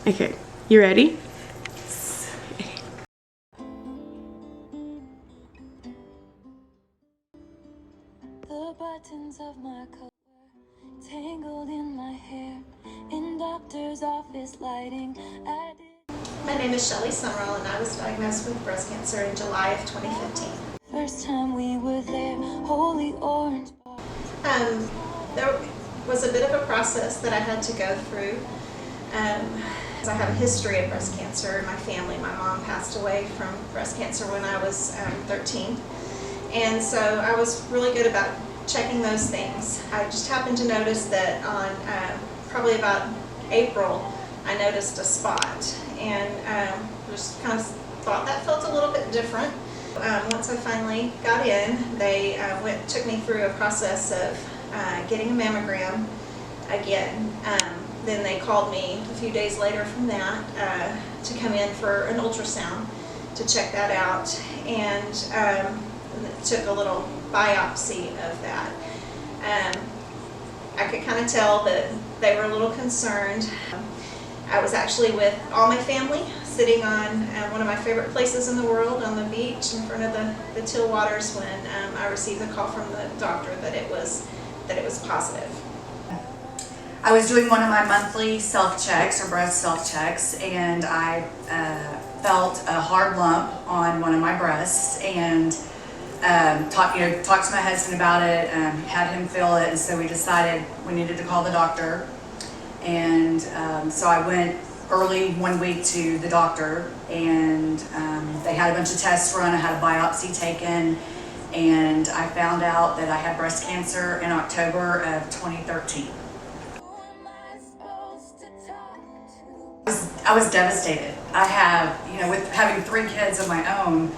Okay, you ready? The buttons of my coat were tangled in my hair. In doctor's office lighting, My name is Shelly Summerall, and I was diagnosed with breast cancer in July of 2015. first time we were there, holy orange bar. There was a bit of a process that I had to go through. I have a history of breast cancer in my family. My mom passed away from breast cancer when I was 13. And so I was really good about checking those things. I just happened to notice that on probably about April, I noticed a spot, and just kind of thought that felt a little bit different. Once I finally got in, they took me through a process of getting a mammogram again. Then they called me a few days later from that to come in for an ultrasound to check that out, and took a little biopsy of that. I could kind of tell that they were a little concerned. I was actually with all my family, sitting on one of my favorite places in the world, on the beach in front of the Teal Waters, when I received a call from the doctor that it was positive. I was doing one of my monthly self-checks or breast self-checks, and I felt a hard lump on one of my breasts, and talked to my husband about it, had him feel it, and so we decided we needed to call the doctor. And so I went early one week to the doctor, and they had a bunch of tests run. I had a biopsy taken, and I found out that I had breast cancer in October of 2013. I was devastated. I have, with having 3 kids of my own,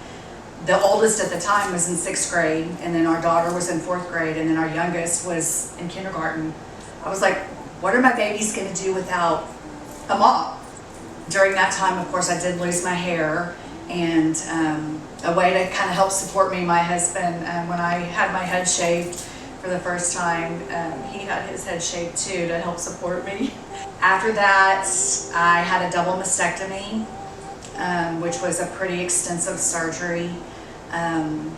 the oldest at the time was in 6th grade, and then our daughter was in 4th grade, and then our youngest was in kindergarten. I was like, what are my babies going to do without a mom? During that time, of course, I did lose my hair, and a way to kind of help support me, my husband, when I had my head shaved for the first time, he had his head shaved too to help support me. After that, I had a double mastectomy, which was a pretty extensive surgery, and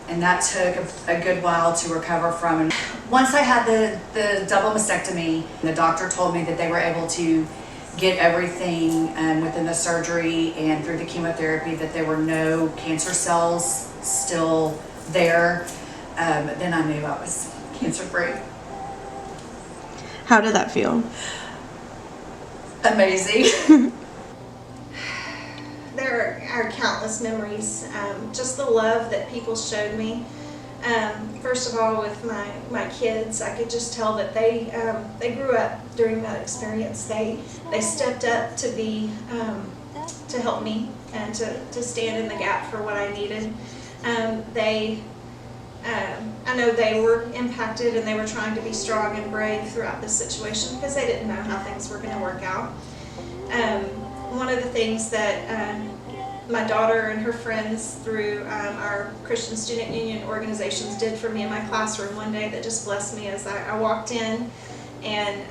that took a good while to recover from. And once I had the double mastectomy, the doctor told me that they were able to get everything within the surgery and through the chemotherapy, that there were no cancer cells still there. Then I knew I was cancer-free. How did that feel? Amazing. There are countless memories. Just the love that people showed me. First of all, with my kids, I could just tell that they grew up during that experience. They stepped up to be to help me and to stand in the gap for what I needed. I know they were impacted, and they were trying to be strong and brave throughout this situation because they didn't know how things were going to work out. One of the things that my daughter and her friends through our Christian Student Union organizations did for me in my classroom one day that just blessed me as I walked in, and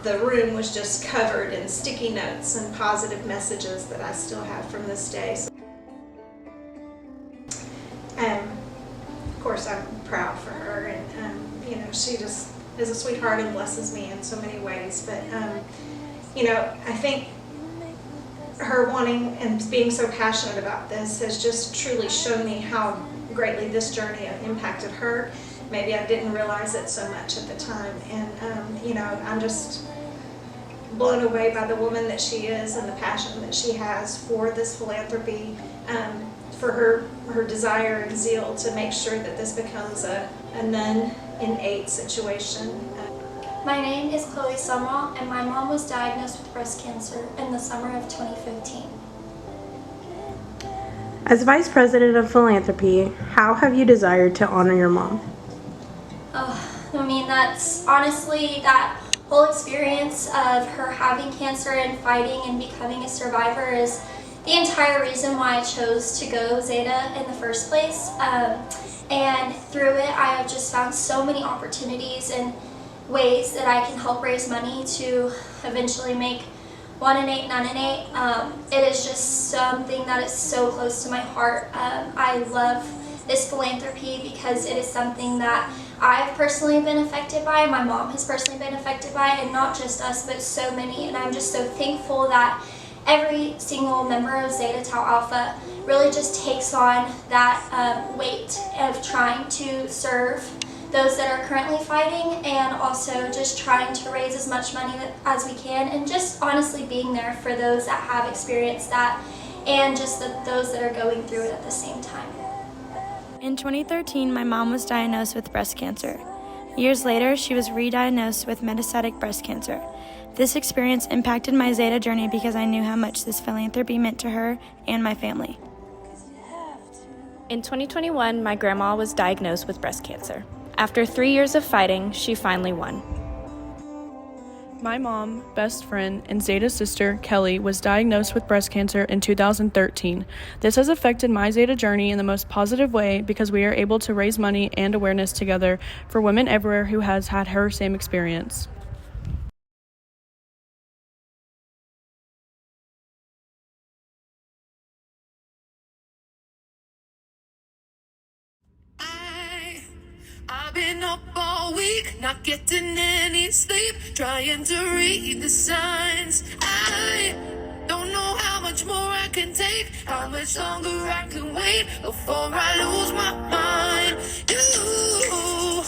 the room was just covered in sticky notes and positive messages that I still have from this day. Of course, I'm proud for her, and she just is a sweetheart and blesses me in so many ways. But I think her wanting and being so passionate about this has just truly shown me how greatly this journey impacted her. Maybe I didn't realize it so much at the time, and I'm just blown away by the woman that she is and the passion that she has for this philanthropy, for her desire and zeal to make sure that this becomes a none in 8 situation. My name is Chloe Summerall, and my mom was diagnosed with breast cancer in the summer of 2015. As Vice President of Philanthropy, how have you desired to honor your mom? That's honestly that whole experience of her having cancer and fighting and becoming a survivor is the entire reason why I chose to go Zeta in the first place. And through it, I have just found so many opportunities and ways that I can help raise money to eventually make 1 in 8, none in 8. It is just something that is so close to my heart. I love this philanthropy because it is something that I've personally been affected by, my mom has personally been affected by, and not just us, but so many. And I'm just so thankful that every single member of Zeta Tau Alpha really just takes on that weight of trying to serve those that are currently fighting, and also just trying to raise as much money as we can, and just honestly being there for those that have experienced that, and just those that are going through it at the same time. In 2013, my mom was diagnosed with breast cancer. Years later, she was re-diagnosed with metastatic breast cancer. This experience impacted my Zeta journey because I knew how much this philanthropy meant to her and my family. In 2021, my grandma was diagnosed with breast cancer. After 3 years of fighting, she finally won. My mom, best friend, and Zeta's sister, Kelly, was diagnosed with breast cancer in 2013. This has affected my Zeta journey in the most positive way because we are able to raise money and awareness together for women everywhere who has had her same experience. I've been up all week, not getting any sleep, trying to read the signs. I don't know how much more I can take, how much longer I can wait before I lose my mind. You,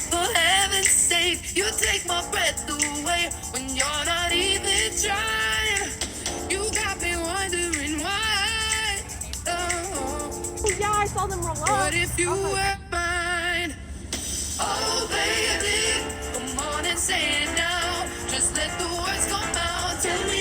for heaven's sake, you take my breath away when you're not even trying. You got me wondering why. Oh yeah, I saw them roll up. What if you were mine? Oh baby, come on and say it now. Just let the words come out. Tell me